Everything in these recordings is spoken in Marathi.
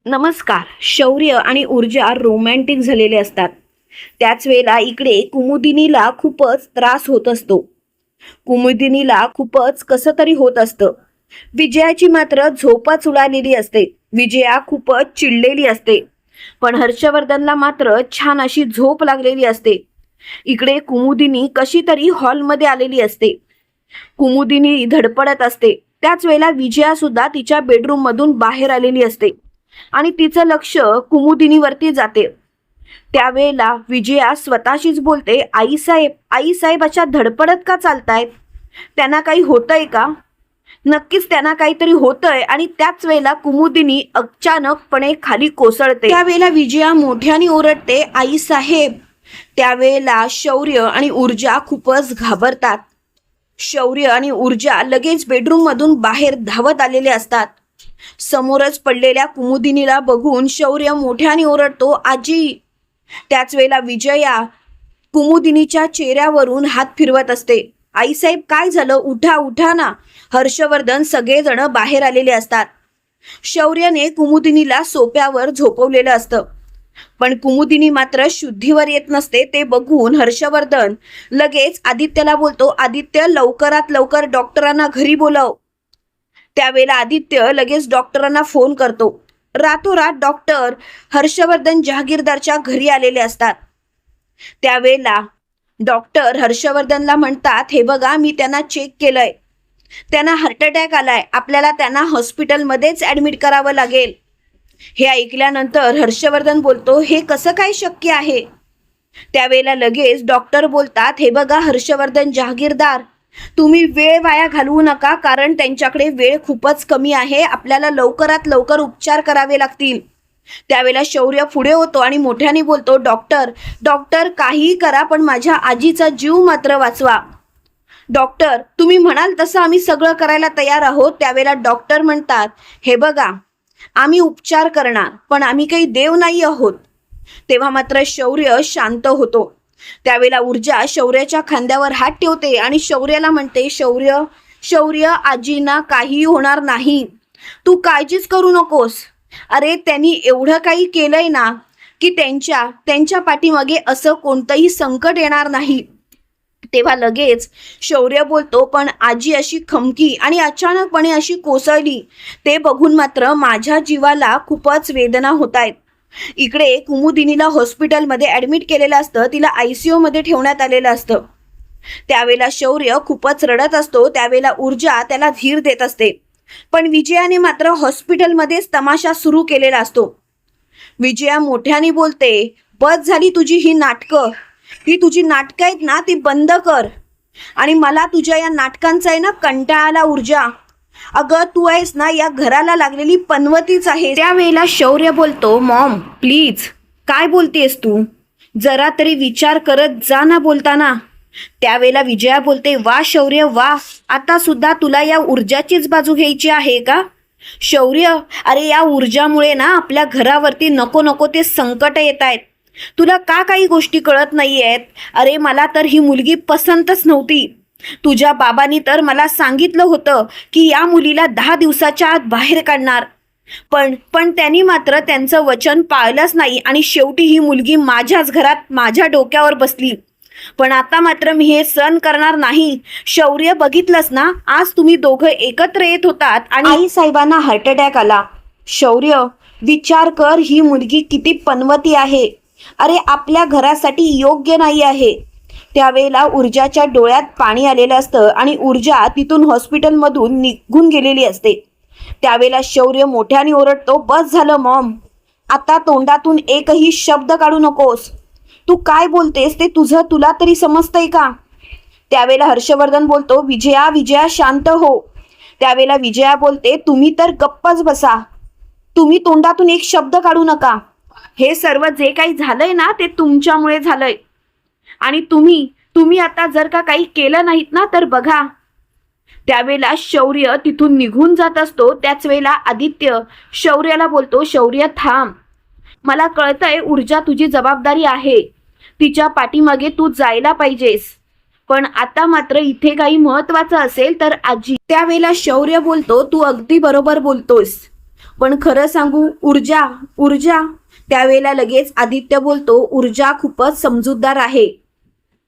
नमस्कार. शौर्य आणि ऊर्जा रोमॅन्टिक झालेले असतात. त्याच वेळेला इकडे कुमुदिनीला खूपच त्रास होत असतो. कुमुदिनीला खूपच कसं तरी होत असतं. विजयाची मात्र झोपच उडालेली असते. विजया खूपच चिडलेली असते, पण हर्षवर्धनला मात्र छान अशी झोप लागलेली असते. इकडे कुमुदिनी कशी तरी हॉलमध्ये आलेली असते. कुमुदिनी धडपडत असते. त्याच वेळेला विजया सुद्धा तिच्या बेडरूम मधून बाहेर आलेली असते आणि तिचं लक्ष कुमुदिनीवरती जाते. त्यावेळेला विजया स्वतःशीच बोलते, आई साहेब अशा धडपडत का चालतायत? त्यांना काही होतंय का? नक्कीच त्यांना काहीतरी होतंय. आणि त्याच वेळेला कुमुदिनी अचानकपणे खाली कोसळते. त्यावेळेला विजया मोठ्याने ओरडते, आई साहेब. त्यावेळेला शौर्य आणि ऊर्जा खूपच घाबरतात. शौर्य आणि ऊर्जा लगेच बेडरूम मधून बाहेर धावत आलेले असतात. समोरच पडलेल्या कुमुदिनीला बघून शौर्य मोठ्याने ओरडतो, आजी. त्याच वेळेला विजया कुमुदिनीच्या चेहऱ्यावरून हात फिरवत असते. आईसाहेब काय झालं? उठा उठा ना. हर्षवर्धन सगळेजण बाहेर आलेले असतात. शौर्यने कुमुदिनीला सोफ्यावर झोपवलेलं असतं, पण कुमुदिनी मात्र शुद्धीवर येत नसते. ते बघून हर्षवर्धन लगेच आदित्यला बोलतो, आदित्य लवकरात लवकर डॉक्टरांना घरी बोलव. त्यावेळेला आदित्य लगेच डॉक्टरांना फोन करतो. रातोरात डॉक्टर हर्षवर्धन जहागीरदारच्या घरी आलेले असतात. त्यावेळेला डॉक्टर हर्षवर्धनला म्हणतात, हे बघा मी त्यांना चेक केलंय, त्यांना हार्ट अटॅक आलाय, आपल्याला त्यांना हॉस्पिटलमध्येच ऍडमिट करावं लागेल. हे ऐकल्यानंतर हर्षवर्धन बोलतो, हे कसं काय शक्य आहे? त्यावेळेला लगेच डॉक्टर बोलतात, हे बघा हर्षवर्धन जहागीरदार, तुम्ही वेळ वाया घालवू नका, कारण त्यांच्याकडे वेळ खूपच कमी आहे. आपल्याला लवकरात लवकर उपचार करावे लागतील. त्यावेळेला शौर्य पुढे होतो आणि मोठ्याने बोलतो, डॉक्टर काहीही करा, पण माझ्या आजीचा जीव मात्र वाचवा. डॉक्टर तुम्ही म्हणाल तसं आम्ही सगळं करायला तयार आहोत. त्यावेळेला डॉक्टर म्हणतात, हे बघा आम्ही उपचार करणार, पण आम्ही काही देव नाही आहोत. तेव्हा मात्र शौर्य शांत होतो. त्यावेळेला ऊर्जा शौर्याच्या खांद्यावर हात ठेवते आणि शौर्याला म्हणते, शौर्य आजींना काही होणार नाही, तू काळजीच करू नकोस. अरे त्यांनी एवढं काही केलंय ना की त्यांच्या पाठीमागे असं कोणतंही संकट येणार नाही. तेव्हा लगेच शौर्य बोलतो, पण आजी अशी खमकी आणि अचानकपणे अशी कोसळली, ते बघून मात्र माझ्या जीवाला खूपच वेदना होत आहेत. इकडे कुमुदिनीला हॉस्पिटलमध्ये ऍडमिट केलेलं असतं, तिला ICU मध्ये ठेवण्यात आलेलं असतं. त्यावेळेला शौर्य खूपच रडत असतो. त्यावेळेला ऊर्जा त्याला धीर देत असते, पण विजयाने मात्र हॉस्पिटलमध्येच तमाशा सुरू केलेला असतो. विजया मोठ्याने बोलते, बस झाली तुझी ही नाटकं, ही तुझी नाटकं आहेत ना ती बंद कर. आणि मला तुझ्या या नाटकांचा आहे ना कंटाळा आला. ऊर्जा अगं तू आहेस ना या घराला लागलेली पनवतीच आहे. त्यावेळेला शौर्य बोलतो, मॉम प्लीज काय बोलतेस तू? जरा तरी विचार करत जा ना बोलताना. त्यावेळेला विजया बोलते, वा शौर्य वा, आता सुद्धा तुला या ऊर्जाचीच बाजू घ्यायची आहे का? शौर्य अरे या ऊर्जामुळे ना आपल्या घरावरती नको नको ते संकट येत आहेत. तुला का काही गोष्टी कळत नाहीयेत? अरे मला तर ही मुलगी पसंतच नव्हती. तुझ्या बाबांनी तर मला सांगितलं होतं की या मुलीला 10 दिवसाच्या आत बाहेर काढणार, पण त्यांनी मात्र त्यांचं वचन पाळलंच नाही आणि शेवटी ही मुलगी माझ्याच घरात माझ्या डोक्यावर बसली. पण आता मात्र मी हे सहन करणार नाही. शौर्य बघितलंस ना, आज तुम्ही दोघं एकत्र येत होतात आणि आई साहेबांना हार्ट अटॅक आला. शौर्य विचार कर, ही मुलगी किती पनवती आहे. अरे आपल्या घरासाठी योग्य नाही आहे. त्यावेळेला ऊर्जाच्या डोळ्यात पाणी आलेलं असतं आणि ऊर्जा तिथून हॉस्पिटलमधून निघून गेलेली असते. त्यावेळेला शौर्य मोठ्याने ओरडतो, बस झालं मॉम, आता तोंडातून एकही शब्द काढू नकोस. तू काय बोलतेस ते तुला तरी समजतंय का? त्यावेळेला हर्षवर्धन बोलतो, विजया शांत हो. त्यावेळेला विजया बोलते, तुम्ही तर गप्पच बसा, तुम्ही तोंडातून एक शब्द काढू नका. हे सर्व जे काही झालंय ना ते तुमच्यामुळे झालंय आणि तुम्ही आता जर का काही केलं नाहीत ना तर बघा. त्यावेळेला शौर्य तिथून निघून जात असतो. त्याच वेळेला आदित्य शौर्याला बोलतो, शौर्य थांब, मला कळतंय ऊर्जा तुझी जबाबदारी आहे, तिच्या पाठीमागे तू जायला पाहिजेस, पण आता मात्र इथे काही महत्वाचं असेल तर आजी. त्यावेळेला शौर्य बोलतो, तू अगदी बरोबर बोलतोस. पण खरं सांगू ऊर्जा ऊर्जा त्यावेळेला लगेच आदित्य बोलतो, ऊर्जा खूपच समजूतदार आहे,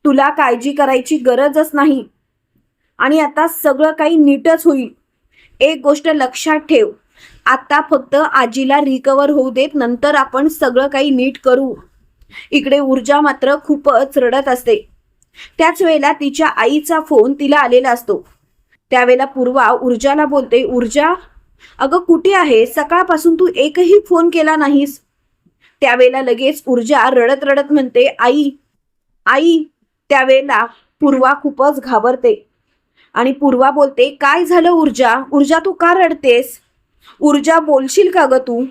तुला काळजी करायची गरजच नाही आणि आता सगळं काही नीटच होईल. एक गोष्ट लक्षात ठेव, आता फक्त आजीला रिकवर होऊ देत, नंतर आपण सगळं काही नीट करू. इकडे ऊर्जा मात्र खूपच रडत असते. त्याच वेळेला तिच्या आईचा फोन तिला आलेला असतो. त्यावेळेला पूर्वा ऊर्जाला बोलते, ऊर्जा अगं कुठे आहे, सकाळपासून तू एकही फोन केला नाहीस. त्यावेळेला लगेच ऊर्जा रडत रडत म्हणते, आई आई. त्यावेळेला पूर्वा खूपच घाबरते आणि पूर्वा बोलते, काय झालं ऊर्जा, ऊर्जा तू का रडतेस, ऊर्जा बोलशील का ग तू.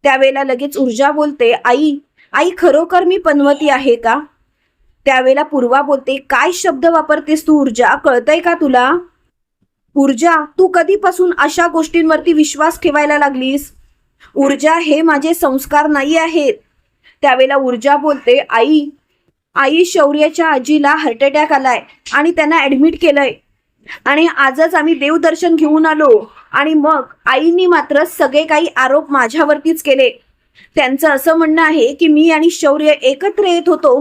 त्यावेळेला लगेच ऊर्जा बोलते, आई आई खरोखर मी पनवती आहे का. त्यावेळेला पूर्वा बोलते, काय शब्द वापरतेस तू ऊर्जा, कळतंय का तुला. ऊर्जा तू कधीपासून अशा गोष्टींवरती विश्वास ठेवायला लागलीस. ऊर्जा हे माझे संस्कार नाही आहेत. त्यावेळेला ऊर्जा बोलते, आई शौर्याच्या आजीला हार्ट अटॅक आलाय आणि त्यांना ऍडमिट केलंय आणि आजच आम्ही देवदर्शन घेऊन आलो आणि मग आईनी मात्र सगळे काही आरोप माझ्यावरतीच केले. त्यांचं असं म्हणणं आहे की मी आणि शौर्य एकत्र येत होतो,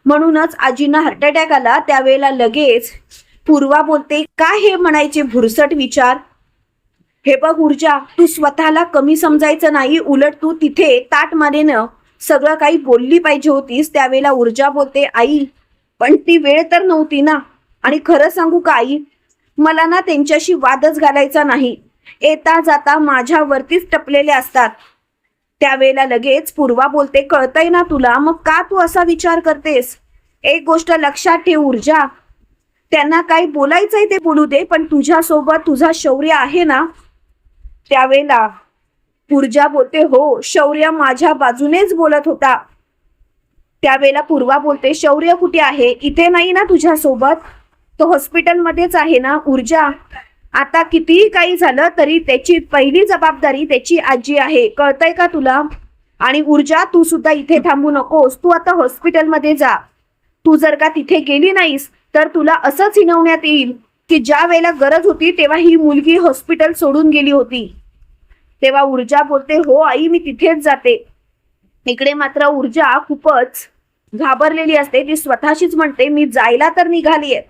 म्हणूनच आजींना हार्ट अटॅक आला. त्यावेळेला लगेच पूर्वा बोलते, काय हे म्हणायचे भुरसट विचार. हे बघ ऊर्जा, तू स्वतःला कमी समजायचं नाही, उलट तू तिथे ताटमानेनं सगळं काही बोलली पाहिजे होतीस. त्यावेळेला ऊर्जा बोलते, आई पण ती वेळ तर नव्हती ना, आणि खरं सांगू का आई, मला ना त्यांच्याशी वादच घालायचा नाही, येता जाता माझ्यावरतीच टपलेले असतात. त्यावेळेला लगेच पूर्वा बोलते, कळतंय ना तुला, मग का तू असा विचार करतेस. एक गोष्ट लक्षात ठेव ऊर्जा, त्यांना काय बोलायचंय ते बोलू दे, पण तुझ्यासोबत तुझा शौर्य आहे ना. त्यावेळेला ऊर्जा बोलते, हो शौर्य माझ्या बाजूनेच बोलत होता. त्यावेळेला पूर्वा बोलते, शौर्य कुठे आहे, इथे नाही ना तुझ्यासोबत, तो हॉस्पिटलमध्येच आहे ना. ऊर्जा आता कितीही काही झालं तरी त्याची पहिली जबाबदारी त्याची आजी आहे, कळतंय का तुला. आणि ऊर्जा तू सुद्धा इथे थांबू नकोस, तू आता हॉस्पिटलमध्ये जा. तू जर का तिथे गेली नाहीस तर तुला असंच हिणवण्यात येईल की ज्या वेळेला गरज होती तेव्हा ही मुलगी हॉस्पिटल सोडून गेली होती. तेव्हा ऊर्जा बोलते, हो आई मी तिथेच जाते. इकडे मात्र ऊर्जा खूपच घाबरलेली असते. ती स्वतःशीच म्हणते, मी जायला तर निघालीये,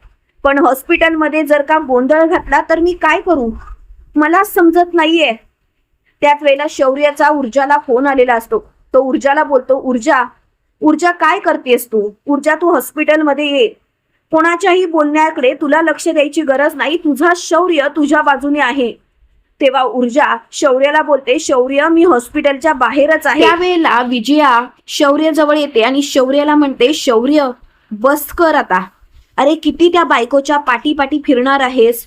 पण हॉस्पिटलमध्ये जर का गोंधळ घातला तर मी काय करू, मला समजत नाहीये. त्याच वेळेला शौर्याचा ऊर्जाला फोन आलेला असतो. तो ऊर्जाला बोलतो, ऊर्जा काय करतेस तू, ऊर्जा तू हॉस्पिटलमध्ये ये, कोणाच्याही बोलण्याकडे तुला लक्ष द्यायची गरज नाही, तुझा शौर्य तुझ्या बाजूने आहे. तेव्हा ऊर्जा शौर्याला बोलते, शौर्य मी हॉस्पिटलच्या बाहेरच आहे. त्यावेळेला विजया शौर्य जवळ येते आणि शौर्याला म्हणते, शौर्य बस कर आता, अरे किती त्या बायकोच्या पाठी फिरणार आहेस.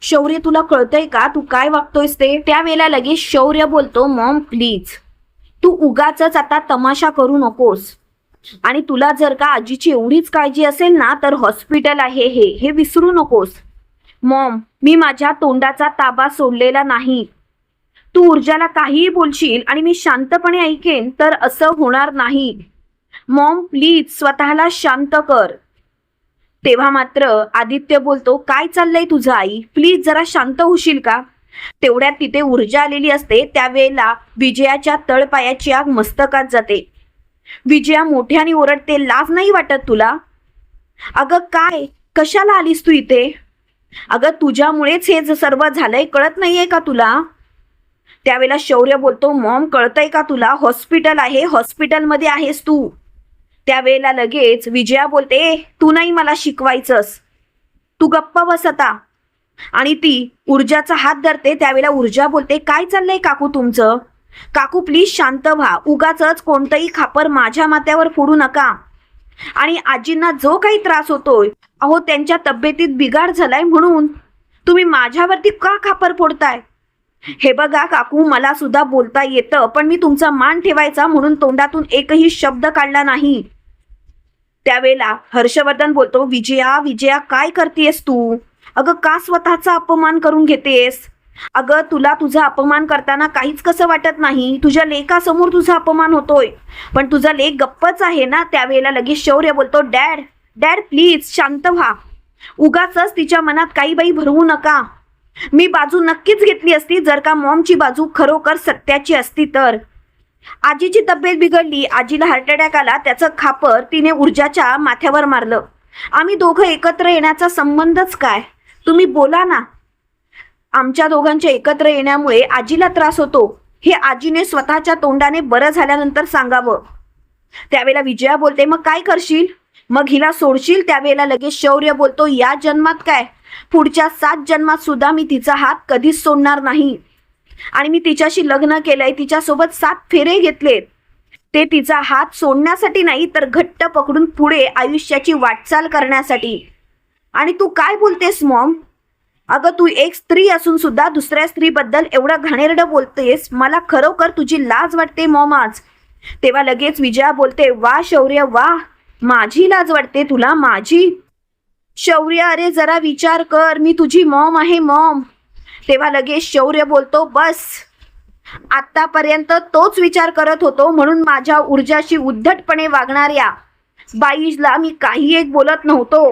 शौर्य तुला कळतंय का तू काय वागतोयस ते. त्यावेळेला लगेच शौर्य बोलतो, मॉम प्लीज तू उगाचच आता तमाशा करू नकोस, आणि तुला जर का आजीची एवढीच काळजी असेल ना तर हॉस्पिटल आहे हे विसरू नकोस. मॉम मी माझ्या तोंडाचा ताबा सोडलेला नाही, तू ऊर्जाला काहीही बोलशील आणि मी शांतपणे ऐकेन तर असं होणार नाही. मॉम प्लीज स्वतःला शांत कर. तेव्हा मात्र आदित्य बोलतो, काय चाललंय तुझं आई, प्लीज जरा शांत होशील का. तेवढ्यात तिथे ऊर्जा आलेली असते. त्यावेळेला विजयाच्या तळपायाची आग मस्तकात जाते. विजया मोठ्याने ओरडते, लाज नाही वाटत तुला. अगं काय, कशाला आलीस तू इथे, अगं तुझ्यामुळेच हे सर्व झालंय, कळत नाहीये का तुला. त्यावेळेला शौर्य बोलतो, मॉम कळतंय का तुला, हॉस्पिटल आहे, हॉस्पिटलमध्ये आहेस तू. त्यावेळेला लगेच विजया बोलते, तू नाही मला शिकवायचंस, तू गप्प बस आता. आणि ती ऊर्जाचा हात धरते. त्यावेळेला ऊर्जा बोलते, काय चाललंय काकू तुमचं, काकू प्लीज शांत व्हा, उगाचच कोणतंही खापर माझ्या माथ्यावर फोडू नका. आणि आजींना जो काही त्रास होतोय, अहो त्यांच्या तब्येतीत बिघाड झालाय म्हणून तुम्ही माझ्यावरती का खापर फोडताय. हे बघा काकू, मला सुद्धा बोलता येतं, पण मी तुमचा मान ठेवायचा म्हणून तोंडातून एकही शब्द काढला नाही. त्यावेळेला हर्षवर्धन बोलतो, विजया काय करतेस तू, अगं का स्वतःचा अपमान करून घेतेस. अगं तुला तुझा अपमान करताना काहीच कसं वाटत नाही, तुझ्या लेकासमोर तुझा अपमान होतोय, पण तुझा लेक गप्पच आहे ना. त्यावेळेला लगेच शौर्य बोलतो, डॅड प्लीज शांत व्हा, उगाचच तिच्या मनात काही बाई भरवू नका. मी बाजू नक्कीच घेतली असती जर का मॉमची बाजू खरोखर सत्याची असती तर. आजीची तब्येत बिघडली, आजीला हार्ट अटॅक आला, त्याचं खापर तिने ऊर्जाच्या माथ्यावर मारलं. आम्ही दोघं एकत्र येण्याचा संबंधच काय? तुम्ही बोला ना. आमच्या दोघांच्या एकत्र येण्यामुळे आजीला त्रास होतो हे आजीने स्वतःच्या तोंडाने बरं झाल्यानंतर सांगावं. त्यावेळेला विजया बोलते, मग काय करशील? मग हिला सोडशील? त्यावेळेला लगेच शौर्य बोलतो, या जन्मात काय, पुढच्या 7 जन्मात सुद्धा मी तिचा हात कधीच सोडणार नाही. आणि मी तिच्याशी लग्न केलंय, तिच्यासोबत 7 फेरे घेतलेत. ते तिचा हात सोडण्यासाठी नाही तर घट्ट पकडून पुढे आयुष्याची वाटचाल करण्यासाठी. आणि तू काय बोलतेस मॉम? अगं तू एक स्त्री असून सुद्धा दुसऱ्या स्त्रीबद्दल एवढं घाणेरडं बोलतेस. मला खरोखर तुझी लाज वाटते मॉम आज. तेव्हा लगेच विजया बोलते, वा शौर्य वा, माझी लाज वाटते तुला, माझी. शौर्य अरे जरा विचार कर, मी तुझी मॉम आहे मॉम. तेव्हा लगेच शौर्य बोलतो, बस आतापर्यंत तोच विचार करत होतो म्हणून माझ्या ऊर्जाशी उद्धटपणे वागणाऱ्या बाईला मी काही एक बोलत नव्हतो.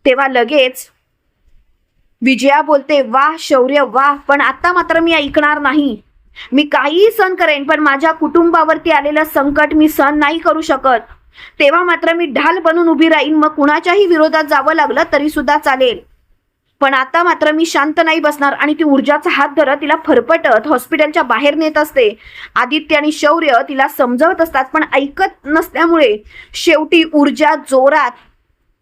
तेव्हा लगेच विजया बोलते, वा शौर्य वा, पण आता मात्र मी ऐकणार नाही. मी काहीही सहन करेन पण माझ्या कुटुंबावरती आलेलं संकट मी सहन नाही करू शकत. तेव्हा मात्र मी ढाल बनून उभी राहीन, मग कुणाच्याही विरोधात जावं लागलं तरी सुद्धा चालेल. पण आता मात्र मी शांत नाही बसणार. आणि ती ऊर्जाचा हात धरत तिला फरफटत हॉस्पिटलच्या बाहेर नेत असते. आदित्य आणि शौर्य तिला समजवत असतात पण ऐकत नसल्यामुळे शेवटी ऊर्जा जोरात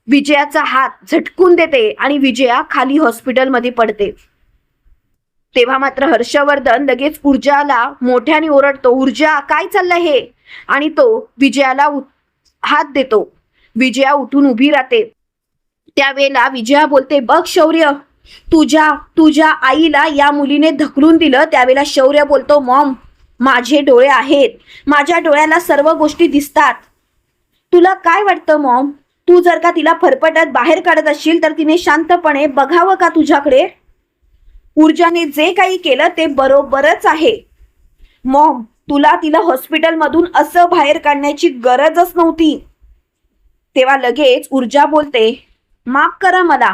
विजयाचा हात झटकून देते आणि विजया खाली हॉस्पिटलमध्ये पडते. तेव्हा मात्र हर्षवर्धन लगेच ऊर्जाला मोठ्याने ओरडतो, ऊर्जा काय चाललंय हे? आणि तो विजयाला हात देतो. विजया उठून उभी राहते. त्यावेळेला विजया बोलते, बघ शौर्य, तुझ्या आईला या मुलीने ढकलून दिलं. त्यावेळेला शौर्य बोलतो, मॉम माझे डोळे आहेत, माझ्या डोळ्याला सर्व गोष्टी दिसतात. तुला काय वाटतं मॉम? तू जर का तिला फरफटत बाहेर काढत असशील तर तिने शांतपणे बघावं का तुझ्याकडे? ऊर्जाने जे काही केलं ते बरोबरच आहे मॉम. तिला हॉस्पिटलमधून असं बाहेर काढण्याची गरजच नव्हती. तेव्हा लगेच ऊर्जा बोलते, माफ करा मला,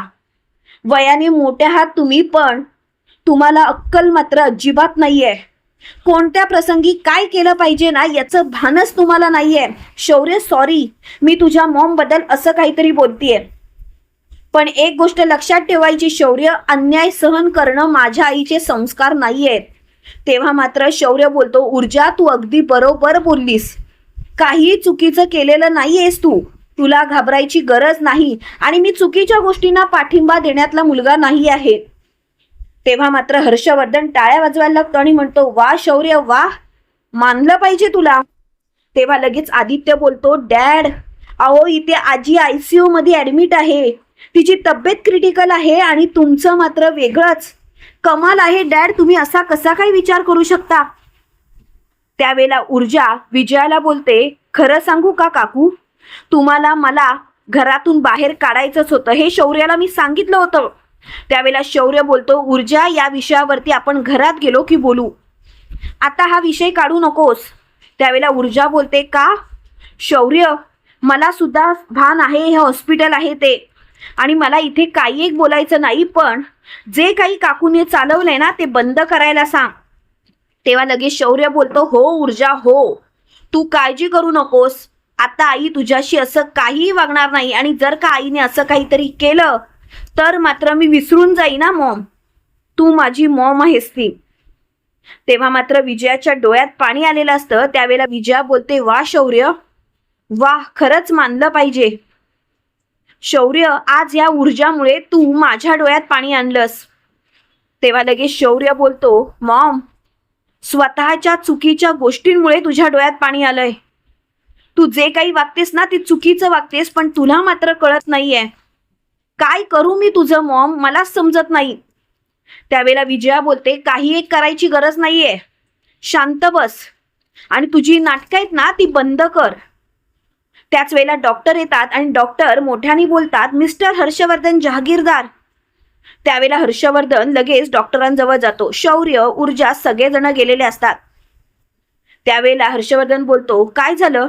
वयाने मोठे आहात तुम्ही पण तुम्हाला अक्कल मात्र अजिबात नाहीये. कोणत्या प्रसंगी काय केलं पाहिजे ना याचं भानच तुम्हाला नाहीये. शौर्य सॉरी, मी तुझ्या मॉम बद्दल असं काहीतरी बोलतीये. पण एक गोष्ट लक्षात ठेवायची शौर्य, अन्याय सहन करणं माझ्या आईचे संस्कार नाहीयेत. तेव्हा मात्र शौर्य बोलतो, ऊर्जा तू अगदी बरोबर बोललीस, काही चुकीचं केलेलं नाहीयेस तू, तुला घाबरायची गरज नाही आणि मी चुकीच्या गोष्टींना पाठिंबा देण्यातला मुलगा नाही आहे. तेव्हा मात्र हर्षवर्धन टाळ्या वाजवायला लागतो आणि म्हणतो, वा शौर्य वा, मानलं पाहिजे तुला. तेव्हा लगेच आदित्य बोलतो, डॅड अहो इथे आजी ICU मध्ये ऍडमिट आहे, तिची तब्येत क्रिटिकल आहे आणि तुमचं मात्र वेगळंच. कमाल आहे डॅड, तुम्ही असा कसा काय विचार करू शकता? त्यावेळेला ऊर्जा विजयाला बोलते, खरं सांगू का काकू, तुम्हाला मला घरातून बाहेर काढायचंच होतं, हे शौर्याला मी सांगितलं होतं. त्यावेळेला शौर्य बोलतो, ऊर्जा या विषयावरती आपण घरात गेलो की बोलू, आता हा विषय काढू नकोस. त्यावेळेला ऊर्जा बोलते, का शौर्य, मला सुद्धा भान आहे हे हॉस्पिटल आहे ते, आणि मला इथे काही एक बोलायचं नाही, पण जे काही काकूने चालवलंय ना ते बंद करायला सांग. तेव्हा लगेच शौर्य बोलतो, हो ऊर्जा हो, तू काळजी करू नकोस, आता आई तुझ्याशी असं काहीही वागणार नाही. आणि जर का आईने असं काहीतरी केलं तर मात्र मी विसरून जाईन ना मॉम, तू माझी मॉम आहेस ती. तेव्हा मात्र विजयाच्या डोळ्यात पाणी आलेलं असतं. त्यावेळेला विजया बोलते, वा शौर्य वा, खरंच मानलं पाहिजे शौर्य, आज या ऊर्जामुळे तू माझ्या डोळ्यात पाणी आणलंस. तेव्हा लगेच शौर्य बोलतो, मॉम स्वतःच्या चुकीच्या गोष्टींमुळे तुझ्या डोळ्यात पाणी आलंय. तू जे काही वागतेस ना ते चुकीचं वागतेस, पण तुला मात्र कळत नाहीये. काय करू मी तुझं मॉम, मला समजत नाही. त्यावेळेला विजया बोलते, काही एक करायची गरज नाहीये, शांत बस आणि तुझी नाटकं आहेत ना ती बंद कर. त्याच वेळेला डॉक्टर येतात आणि डॉक्टर मोठ्याने बोलतात, मिस्टर हर्षवर्धन जहागीरदार. त्यावेळेला हर्षवर्धन लगेच डॉक्टरांजवळ जातो. शौर्य ऊर्जा सगळेजण गेलेले असतात. त्यावेळेला हर्षवर्धन बोलतो, काय झालं,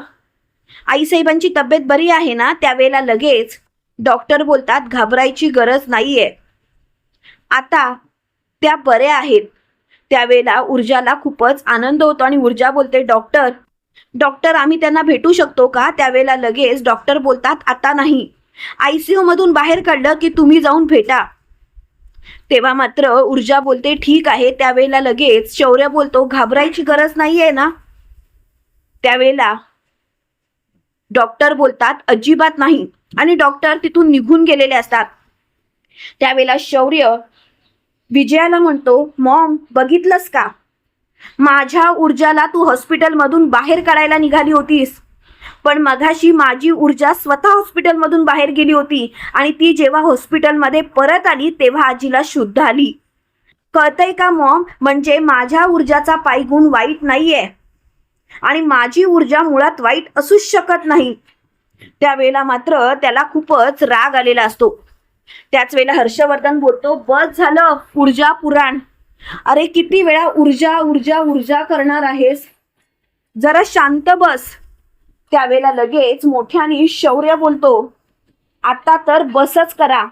आईसाहेबांची तब्येत बरी आहे ना? त्यावेळेला लगेच डॉक्टर बोलतात, घाबरायची गरज नाहीये, आता त्या बऱ्या आहेत. त्यावेळेला ऊर्जाला खूपच आनंद होतो आणि ऊर्जा बोलते, डॉक्टर डॉक्टर आम्ही त्यांना भेटू शकतो का? त्यावेळेला लगेच डॉक्टर बोलतात, आता नाही, ICU मधून बाहेर काढलं की तुम्ही जाऊन भेटा. तेव्हा मात्र ऊर्जा बोलते, ठीक आहे. त्यावेळेला लगेच शौर्य बोलतो, घाबरायची गरज नाहीये ना? त्यावेळेला डॉक्टर बोलतात, अजिबात नाही, आणि डॉक्टर तिथून निघून गेलेले असतात. त्यावेळेला शौर्य विजयाला म्हणतो, मॉम बघितलंस का, माझ्या ऊर्जाला तू हॉस्पिटलमधून बाहेर काढायला निघाली होतीस, पण मगाशी माझी ऊर्जा स्वतः हॉस्पिटलमधून बाहेर गेली होती आणि ती जेव्हा हॉस्पिटलमध्ये परत आली तेव्हा आजीला शुद्ध आली. कळतंय का मॉम? म्हणजे माझ्या ऊर्जाचा पायगुण वाईट नाहीये आणि माझी ऊर्जा मुळात वाईट असूच शकत नाही. त्यावेळेला मात्र त्याला खूपच राग आलेला असतो. त्याच वेळेला हर्षवर्धन बोलतो, बस झालं ऊर्जा पुराण. अरे किती वेळा ऊर्जा ऊर्जा ऊर्जा करणार आहेस, जरा शांत बस. त्यावेळेला लगेच मोठ्याने शौर्य बोलतो, आता तर बसच करा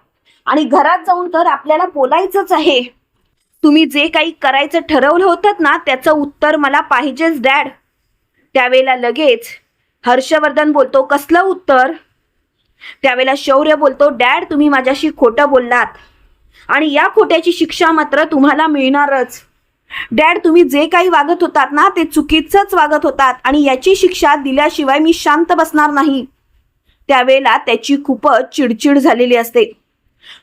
आणि घरात जाऊन तर आपल्याला बोलायचंच आहे. तुम्ही जे काही करायचं ठरवलं होतं ना त्याचं उत्तर मला पाहिजेच डॅड. त्यावेळेला लगेच हर्षवर्धन बोलतो, कसलं उत्तर? त्यावेळेला शौर्य बोलतो, डॅड तुम्ही माझ्याशी खोटं बोललात आणि या खोट्याची शिक्षा मात्र तुम्हाला मिळणारच. डॅड तुम्ही जे काही वागत होतात ना ते चुकीचंच वागत होतात आणि याची शिक्षा दिल्याशिवाय मी शांत बसणार नाही. त्यावेळेला त्याची खूपच चिडचिड झालेली असते.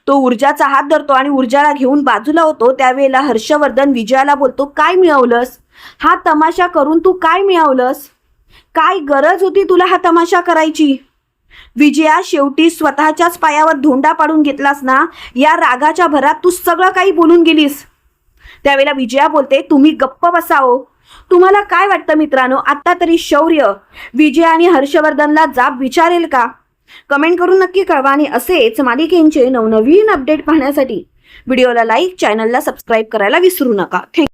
तो ऊर्जाचा हात धरतो आणि ऊर्जाला घेऊन बाजूला होतो. त्यावेळेला हर्षवर्धन विजयाला बोलतो, काय मिळवलंस? हा तमाशा करून तू काय मिळवलंस? काय गरज होती तुला हा तमाशा करायची? विजया शेवटी स्वतःच्याच पायावर धोंडा पाडून घेतलास ना, या रागाच्या भरात तू सगळं काही बोलून गेलीस. त्यावेळेला विजया बोलते, तुम्ही गप्प बसाओ. तुम्हाला काय वाटतं मित्रांनो, आता तरी शौर्य विजय आणि हर्षवर्धनला जाब विचारेल का? कमेंट करून नक्की कळवा आणि असेच मालिकेंचे नवनवीन अपडेट पाहण्यासाठी व्हिडिओला लाईक, चॅनलला सबस्क्राईब करायला विसरू नका. थँक्यू.